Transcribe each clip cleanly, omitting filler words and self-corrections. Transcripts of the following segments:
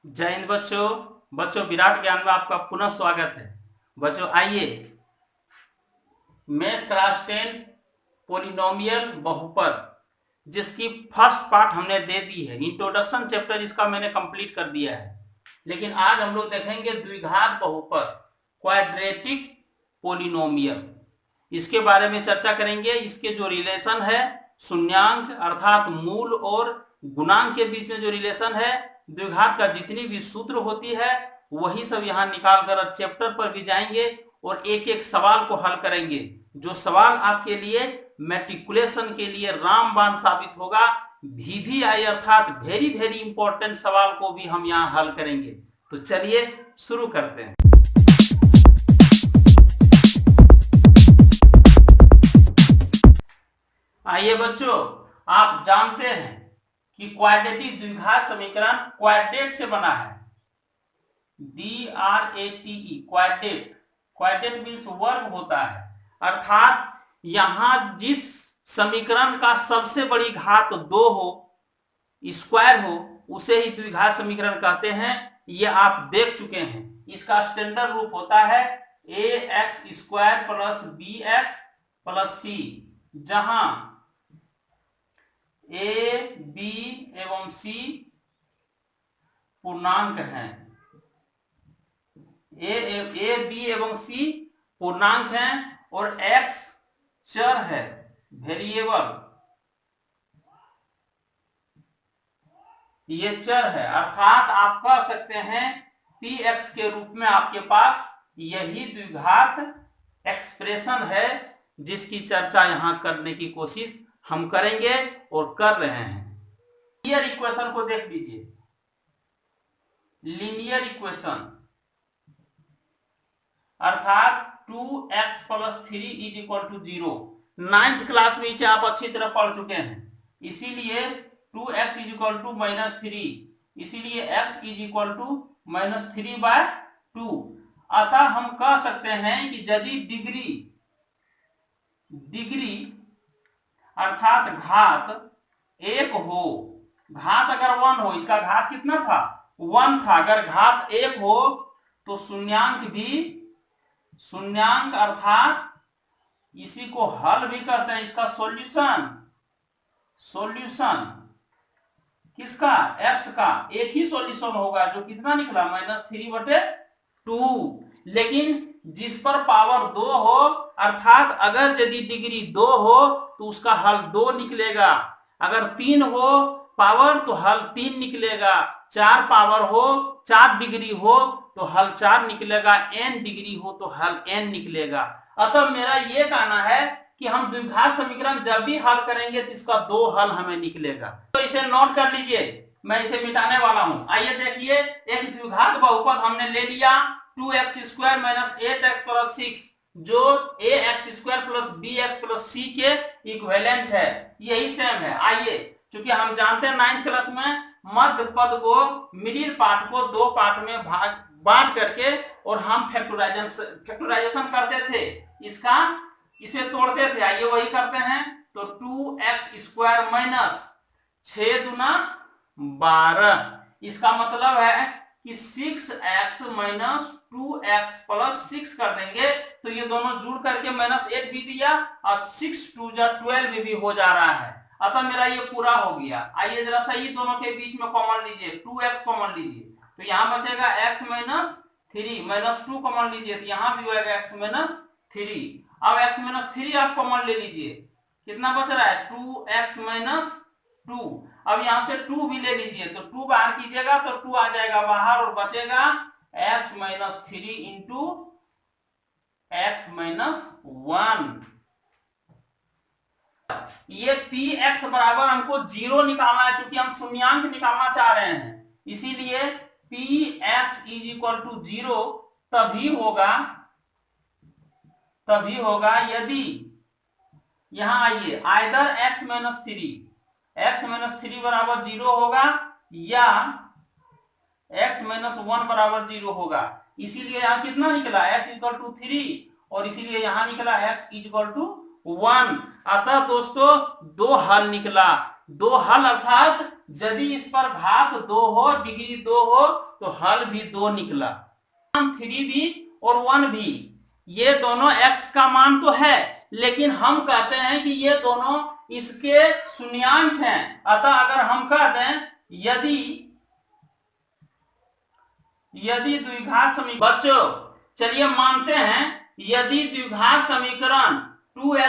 जय हिंद बच्चों। बच्चों विराट ज्ञान में आपका पुनः स्वागत है। बच्चों आइए, मैथ क्लास 10 पोलिनोमियल बहुपद जिसकी फर्स्ट पार्ट हमने दे दी है। इंट्रोडक्शन चैप्टर इसका मैंने कंप्लीट कर दिया है, लेकिन आज हम लोग देखेंगे द्विघात बहुपद, क्वाड्रेटिक पोलिनोमियल। इसके बारे में चर्चा करेंगे। इसके जो रिलेशन है शून्यांक अर्थात मूल और गुणांक के बीच में जो रिलेशन है, द्विघात का जितनी भी सूत्र होती है वही सब यहाँ निकाल कर चैप्टर पर भी जाएंगे और एक एक सवाल को हल करेंगे। जो सवाल आपके लिए मैट्रिकुलेशन के लिए रामबाण साबित होगा। VVI अर्थात वेरी वेरी इंपॉर्टेंट सवाल को भी हम यहाँ हल करेंगे। तो चलिए शुरू करते हैं। आइए बच्चों, आप जानते हैं कि क्वाड्रेटिक द्विघात समीकरण क्वाड्रेट से बना है। DRATE quadrat. क्वाड्रेट मीन्स वर्ग होता है, अर्थात यहां जिस समीकरण का सबसे बड़ी घात 2 हो, स्क्वायर हो, उसे ही द्विघात समीकरण कहते हैं। ये आप देख चुके हैं। इसका स्टैंडर्ड रूप होता है ax square plus bx plus c, जहां a, b एवं c पूर्णांक हैं। a, b एवं c पूर्णांक हैं और x चर है, वेरिएबल। ये चर है, अर्थात आप कह सकते हैं px के रूप में आपके पास यही द्विघात एक्सप्रेशन है, जिसकी चर्चा यहां करने की कोशिश हम करेंगे और कर रहे हैं। लीनियर इक्वेशन को देख लीजिए। लीनियर इक्वेशन अर्थात 2x plus 3 is equal to 0। 9th class में इसे आप अच्छी तरह पढ़ चुके हैं। इसीलिए 2x इज इक्वल टू -3, इसीलिए x इज इक्वल टू -3/2। अतः हम कह सकते हैं कि यदि डिग्री अर्थात घात 1 हो, घात अगर 1 हो, इसका घात कितना था? 1 था। अगर घात 1 हो तो शून्यांक भी शून्यांक अर्थात इसी को हल भी कहते हैं। इसका सॉल्यूशन किसका? x का एक ही सॉल्यूशन होगा, जो कितना निकला? -3/2। लेकिन जिस पर पावर 2 हो, अर्थात अगर यदि डिग्री 2 हो तो उसका हल 2 निकलेगा। अगर 3 हो पावर तो हल 3 निकलेगा। 4 पावर हो, 4 डिग्री हो तो हल 4 निकलेगा। n डिग्री हो तो हल n निकलेगा। अतः मेरा यह कहना है कि हम द्विघात समीकरण जब भी हल करेंगे तो इसका 2 हल हमें निकलेगा। तो इसे नोट कर लीजिए, मैं इसे मिटाने वाला हूं। आइए देखिए, एक द्विघात बहुपद हमने ले लिया 2x square minus 8x plus 6, जो ax square plus bx plus c के इक्विवेलेंट है। यही सेम है। आइए, चूंकि हम जानते हैं 9th क्लास में मध्य पद को, मिडिल पार्ट को 2 पार्ट में बांट करके और हम फैक्टराइजेशन करते थे, इसे तोड़ते थे। आइए वही करते हैं। तो 2x स्क्वायर माइनस 6 दूना 12, इसका मतलब है कि 6x माइनस 2x प्लस 6 कर देंगे तो ये दोनों जुड़ करके -8 भी दिया और 6 2 12 भी हो जा रहा है। अतः मेरा ये पूरा हो गया। आइए जरा सा ये दोनों के बीच में कॉमन लीजिए, 2x कॉमन लीजिए तो यहां बचेगा x माइनस 3, -2 कॉमन लीजिए तो यहां भी होगा x माइनस 3। अब x माइनस 3 आप कॉमन ले लीजिए, कितना बच रहा है? 2x minus 2। अब यहां से 2 भी ले लीजिए तो 2 बाहर कीजिएगा तो 2 आ जाएगा बाहर और बचेगा x minus 3 into x minus 1। ये px बराबर हमको 0 निकालना है, क्योंकि हम शून्यांक निकालना चाह रहे हैं। इसीलिए px इज इक्वल टू 0 तभी होगा यदि, यहां आइए, आइदर x माइनस 3 बराबर 0 होगा या x माइनस 1 बराबर 0 होगा। इसीलिए यहां कितना निकला? x इक्वल टू 3 और इसीलिए यहां निकला x इक्वल टू 1। अतः दोस्तों 2 हल निकला। दो हल अर्थात यदि इस पर घात 2 हो, डिग्री 2 हो तो हल भी 2 निकला। 3 भी और 1 भी ये दोनों x का मान तो है, लेकिन हम कहते हैं कि ये दोनों इसके शून्यांक हैं। अतः अगर हम कह दें यदि द्विघात समीकरण, बच्चों चलिए मानते हैं यदि द्विघात समीकरण 2x² -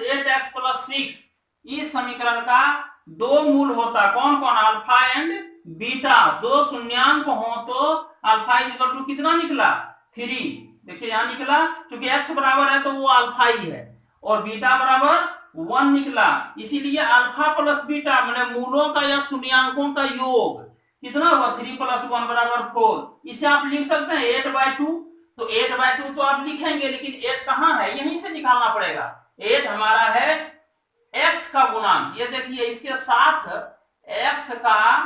8x + 6 इस समीकरण का दो मूल होता, कौन कौन, अल्फा एंड बीटा, दो शून्यांक हो तो अल्फा = कितना निकला 3। देखिए यहां निकला, क्योंकि x बराबर है तो वो अल्फा ही है, और बीटा बराबर 1 निकला। इसीलिए अल्फा प्लस बीटा माने मूलों का या शून्यांकों का योग कितना हुआ, 3 + 1 = 4। इसे आप लिख सकते हैं 8/2। तो 8/2 तो आप लिखेंगे, लेकिन 8 कहां है, यहीं से निकालना पड़ेगा। 8 हमारा है x का गुणांक, ये देखिए इसके साथ x का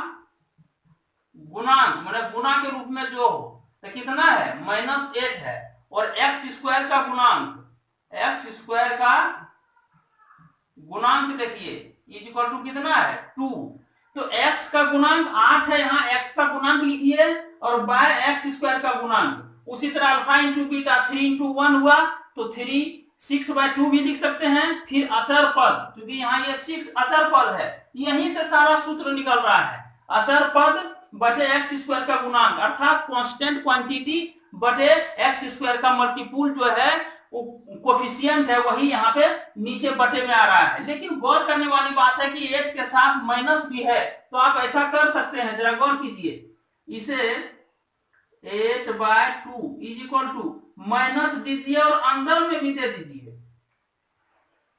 गुणांक माने गुणा के रूप में जो हो तो कितना है -8 है, और x² का गुणांक, x² का गुणांक देखिए = कितना है 2। तो x का गुणांक 8 है, यहाँ x का गुणांक लिखिए और बाय x² का गुणांक। उसी तरह अल्फा × बीटा 3 × 1 हुआ तो 3, 6/2 भी लिख सकते हैं। फिर अचर पद, क्योंकि यहाँ ये 6 अचर पद है, यहीं से सारा सूत्र निकल रहा है। अचर पद बटे x² का गुणांक अर्थात कांस्टेंट क्वांटिटी बटे x² का मल्टीपुल जो है कोफिशिएंट है, वही यहाँ पे नीचे बटे में आ रहा है। लेकिन गौर करने वाली बात है कि 8 के साथ माइनस भी है, तो आप ऐसा कर सकते हैं, जरा गौर कीजिए, इसे 8/2 = माइनस दीजिए और अंदर में भी दे दीजिए,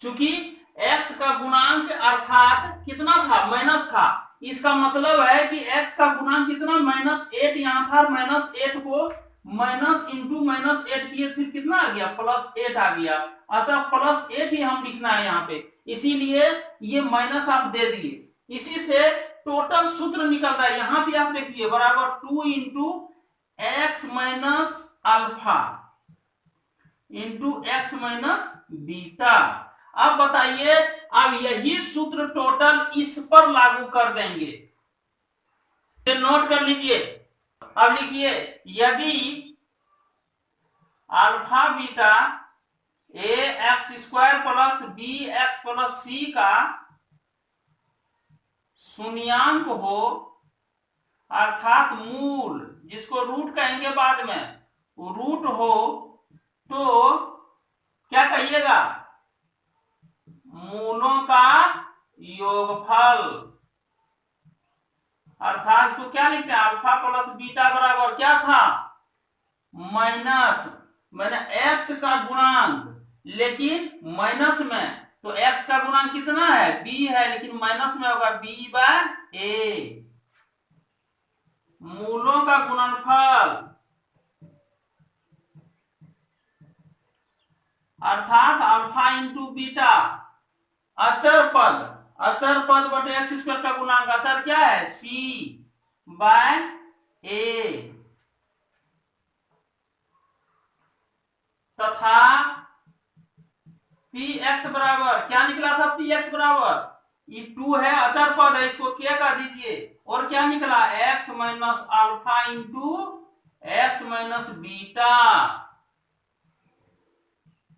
चूंकि x का गुणांक अर्थात कितना था, माइनस था। इसका मतलब है कि x का गुणांक कितना, -8 यहाँ था, -8 को माइनस इंटू -8 किए, फिर कितना आ गया +8 आ गया। अतः +8 ही हम लिखना है यहाँ पे, इसीलिए ये माइनस आप दे दिए। इसी से टोटल सूत्र निकल रहा है, यहाँ भी आप देखिए बराबर 2 × x - अल्फा × x - बीटा। अब बताइए, अब यही सूत्र टोटल इस पर लागू कर देंगे, नोट कर लीजिए। अब लिखिए यदि alpha beta ax² + bx + c का शून्यांक हो अर्थात मूल, जिसको रूट कहेंगे बाद में, रूट हो तो क्या कहिएगा, मूलों का योगफल, अर्थात इसको क्या लिखते हैं, अल्फा प्लस बीटा बराबर क्या था, माइनस मैंने x का गुणांक, लेकिन माइनस में, तो x का गुणांक कितना है b है, लेकिन माइनस में होगा b/a, मूलों का गुणनफल अर्थात अल्फा × बीटा, अचर पद बटे x² का गुणांक, अचर क्या है c/a, तथा px बराबर क्या निकला था, px बराबर ये 2 है, अचर पद है, इसको क्या कर दीजिए, और क्या निकला x - अल्फा × x - बीटा।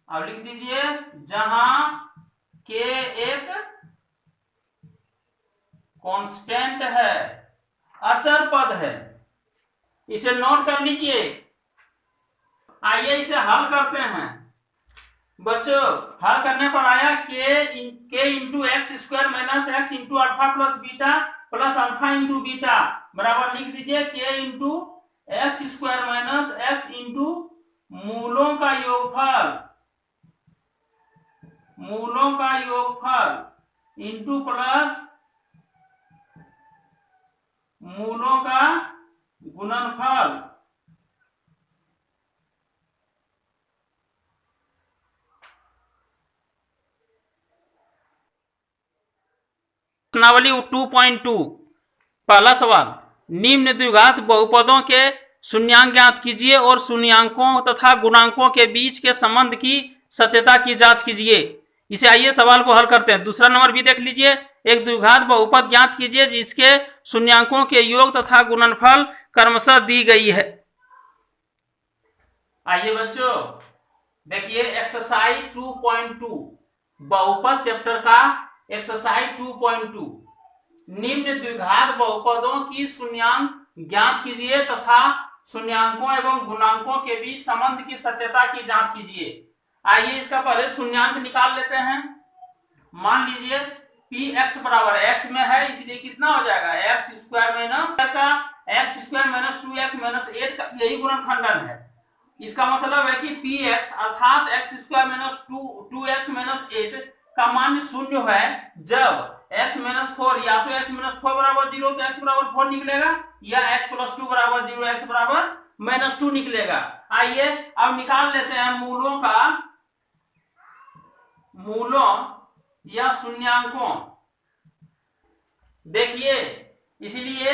अब लिख दीजिए, जहां k एक कांस्टेंट है, अचर पद है, इसे नोट कर लीजिए। आइए इसे हल करते हैं बच्चों। हल करने पर आया k × x² - x × alpha plus beta plus alpha × beta बराबर लिख दीजिए k × x² - x × मूलों का योगफल इंटू प्लस मूलों का गुणनफल। प्रश्नावली 2.2 पहला सवाल, निम्न द्विघात बहुपदों के शून्यांक ज्ञात कीजिए और शून्यांकों तथा गुणांकों के बीच के संबंध की सत्यता की जांच कीजिए। इसे आइए सवाल को हल करते हैं। दूसरा नंबर भी देख लीजिए, एक द्विघात बहुपद ज्ञात कीजिए जिसके शून्यांकों के योग तथा गुणनफल क्रमशः दी गई है। आइए बच्चों देखिए एक्सरसाइज 2.2 बहुपद चैप्टर का एक्सरसाइज 2.2 निम्न द्विघात बहुपदों की शून्यांक ज्ञात कीजिए तथा शून्यांकों एवं गुणांकों के बीच संबंध की सत्यता की जांच कीजिए। आइए इसका पहले शून्यांक निकाल लेते हैं। मान लीजिए पी एक्स बराबर एक्स में है, इसलिए कितना हो जाएगा एक्स स्क्वायर माइनस का x square minus 2x minus 8 का यही गुणनखंडन है। इसका मतलब है कि पी एक्स अर्थात x square minus 2x minus 8 का मान शून्य है जब x माइनस 4 या तो x माइनस 4 बराबर 0 तो x बराबर 4 निकलेगा या x प्लस 2 बराबर 0 x बराबर माइनस 2 निकलेगा। आइए अब निकाल लेते हैं मूलों या शून्यांकों। देखिए इसलिए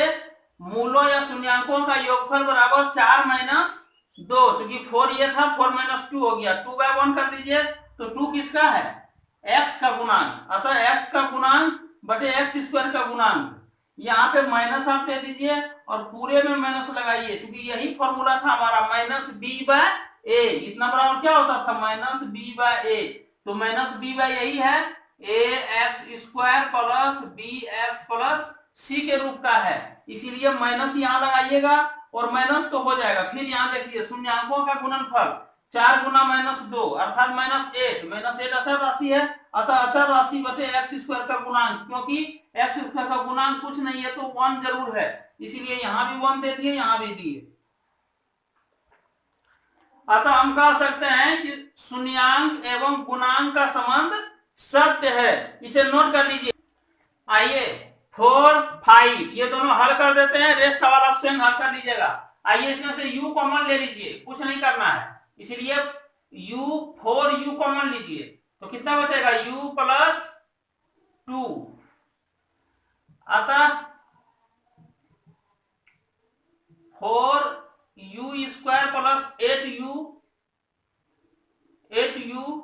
मूलों या शून्यांकों का योगफल बराबर 4 माइनस 2, चूंकि 4 ये था 4 माइनस 2 हो गया, 2/1 कर दीजिए तो 2 किसका है x का गुणांक, अतः x का गुणांक बटे x स्क्वायर का गुणांक। यहाँ पे माइनस आप दे दीजिए और पूरे में माइनस लगाइए, क्योंकि यही फॉर्मूला था हमारा माइनस बी बाय ए, इतना बराबर क्या होता था माइनस बी बाय ए, तो माइनस बी बाय यही है A x square plus B x plus C के रूप का है, इसीलिए माइनस यहाँ लगाइएगा और माइनस तो हो जाएगा। फिर यहाँ देखिए शून्यांकों का गुणनफल 4 गुना माइनस 2 अर्थात माइनस 8 अचर राशि है, अतः अचर राशि बटे एक्स स्क्वायर का गुणांक, क्योंकि एक्स स्क्वायर का गुणांक कुछ नहीं है तो 1 जरूर है, इसीलिए यहाँ भी 1 दे दिए यहाँ भी दिए। अतः हम कह सकते हैं कि शून्यांक एवं गुणांक का संबंध सत्य है, इसे नोट कर लीजिए। आइए 4, 5 ये दोनों हल कर देते हैं, रेस्ट सवाल आप स्वयं हल कर लीजिएगा। आइए इसमें से u कॉमन ले लीजिए, कुछ नहीं करना है, इसलिए u कॉमन लीजिए तो कितना बचेगा u प्लस 2, अतः 4u स्क्वायर प्लस 8u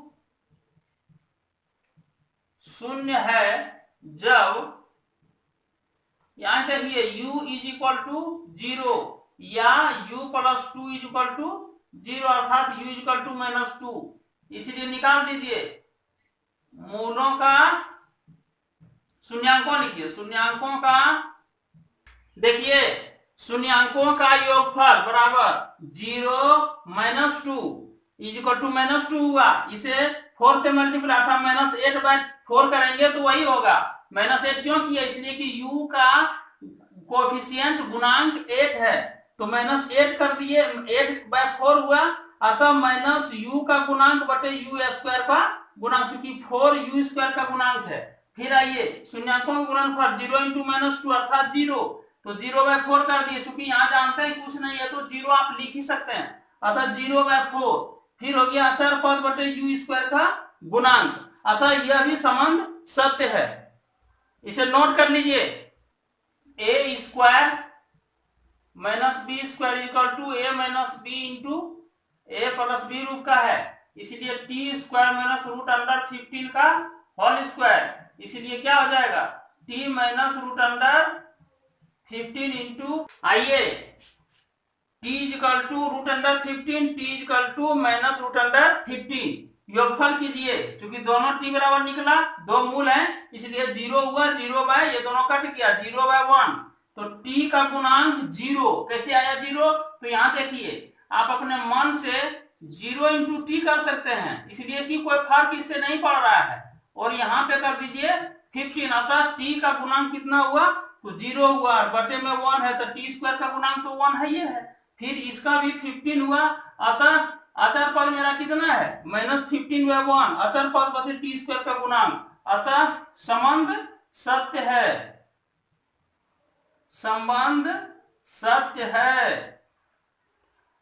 शून्य है जब यहां देखिए u इज इक्वल टू 0 या u plus 2 is equal to 0 अर्थात u is equal to minus 2, इसलिए निकाल दीजिए मूलों का शून्यांकों लिखिए। शून्यांकों का देखिए शून्यांकों का योगफल बराबर 0 minus 2 is equal to minus 2 हुआ, इसे 4 से मल्टीप्लाई अर्थात माइनस 8/4 करेंगे तो वही होगा। माइनस 8 क्यों किया, इसलिए कि u का कोएफिशिएंट गुणांक 8 है तो माइनस 8 कर दिए, 8/4 हुआ, अतः माइनस u का गुणांक बटे u स्क्वायर का गुणांक, चूंकि 4u स्क्वायर का गुणांक है। फिर आइए शून्यांकों का गुणनफल 0 इंटू माइनस 2 अर्थात 0, तो 0/4 कर दिए, चूंकि यहाँ जानते हैं कुछ नहीं है तो 0 आप लिख ही सकते हैं, अतः 0/4। फिर हो गया अचर पद बटे u स्क्वायर का गुणांक, अतः यह भी संबंध सत्य है, इसे नोट कर लीजिए। A square minus B square equal to A minus B into A plus B रूप का है, इसलिए T square minus root under 15 का होल स्क्वायर, इसलिए क्या हो जाएगा T minus root under 15 into आइए T equal to root under 15, T equal to minus root under 15। योगफल कीजिए, क्योंकि दोनों टी बराबर निकला, दो मूल हैं इसलिए 0 हुआ, 0 ये दोनों कट गया 0/1, तो t का गुणांक 0 कैसे आया 0, तो यहाँ देखिए आप अपने मन से 0 इंटू टी कर सकते हैं, इसलिए कि कोई फर्क इससे नहीं पड़ रहा है, और यहाँ पे कर दीजिए 15, अतः t का गुणांक कितना हुआ तो 0 हुआ, बटे में 1 है तो टी स्क्वायर का गुणांक तो 1 है, ये है। फिर इसका भी 15 हुआ, अतः अचर पद मेरा कितना है -15/1 अचर पद बटे टी स्क्वायर का गुणांक, अतः संबंध सत्य है, संबंध सत्य है।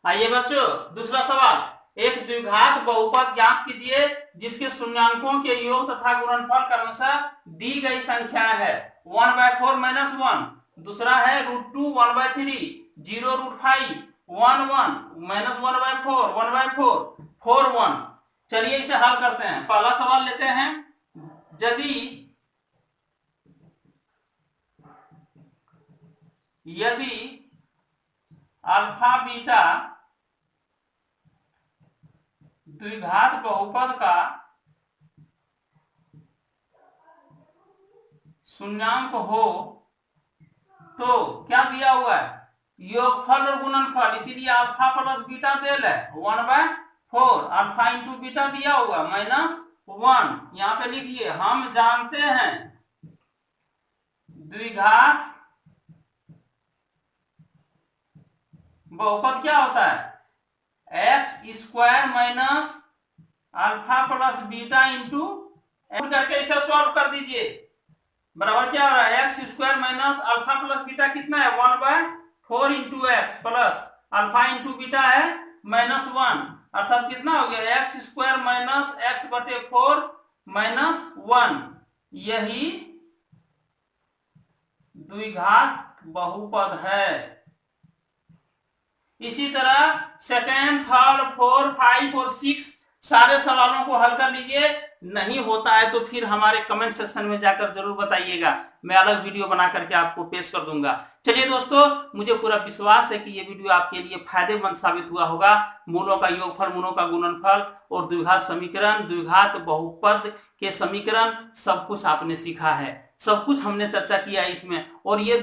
आइए बच्चों दूसरा सवाल, एक द्विघात बहुपद ज्ञात कीजिए जिसके शून्यांकों के योग तथा गुणनफल क्रमशः दी गई संख्या है 1/4 - 1, दूसरा है √2 1/3, 0 √5 1 1 -1/4 1/4 4 1। चलिए इसे हल करते हैं। पहला सवाल लेते हैं, यदि अल्फा बीटा द्विघात बहुपद का शून्यांक हो तो क्या दिया हुआ है, योगफल और गुणनफल, इसीलिए अल्फा प्लस बीटा देल है 1/4, अल्फा इंटू बीटा दिया हुआ -1। यहां पे लिखिए, हम जानते हैं द्विघात बहुपद क्या होता है, x² minus alpha plus beta into करके इसे सॉल्व कर दीजिए। बराबर क्या हो रहा है, x² minus alpha plus beta कितना है 1/4 into x plus alpha into beta है -1, अर्थात कितना हो गया x² माइनस x/4 -1। यही द्विघात बहुपद है। इसी तरह सेकेंड, थर्ड, 4, 5 और 6 सारे सवालों को हल कर लीजिए। नहीं होता है तो फिर हमारे कमेंट सेक्शन में जाकर जरूर बताइएगा, मैं अलग वीडियो बना करके आपको पेश कर दूंगा। चलिए दोस्तों, मुझे पूरा विश्वास है कि ये वीडियो आपके लिए फायदेमंद साबित हुआ होगा। मूलों का योगफल, मूलों का गुणनफल और द्विघात समीकरण, द्विघात बहुपद के समीकरण, सब कुछ आपने सीखा है, सब कुछ हमने चर्चा किया है इसमें। और ये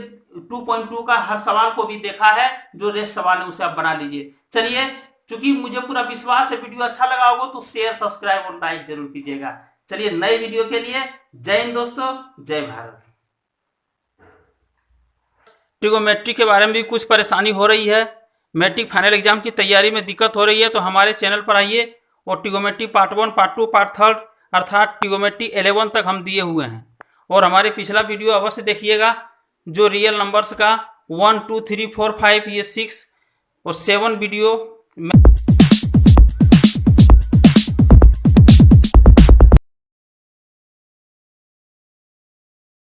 2.2 का हर सवाल को भी देखा है, जो रेस्ट सवाल है उसे आप बना लीजिए। चलिए, चूंकि मुझे पूरा विश्वास है वीडियो अच्छा लगा होगा तो शेयर, सब्सक्राइब और लाइक जरूर कीजिएगा। चलिए, नए वीडियो के लिए जय हिंद दोस्तों, जय भारत। ट्रिगोमेट्री के बारे में भी कुछ परेशानी हो रही है, मैट्रिक फाइनल एग्जाम की तैयारी में दिक्कत हो रही है, तो हमारे चैनल पर आइए और ट्रिगोमेट्री पार्ट 1, पार्ट 2, पार्ट 3 अर्थात ट्रिगोमेट्री 11 तक हम दिए हुए हैं। और हमारे पिछला वीडियो अवश्य देखिएगा, जो रियल नंबर्स का 1, 2, 3, 4, 5, ये 6 और 7 वीडियो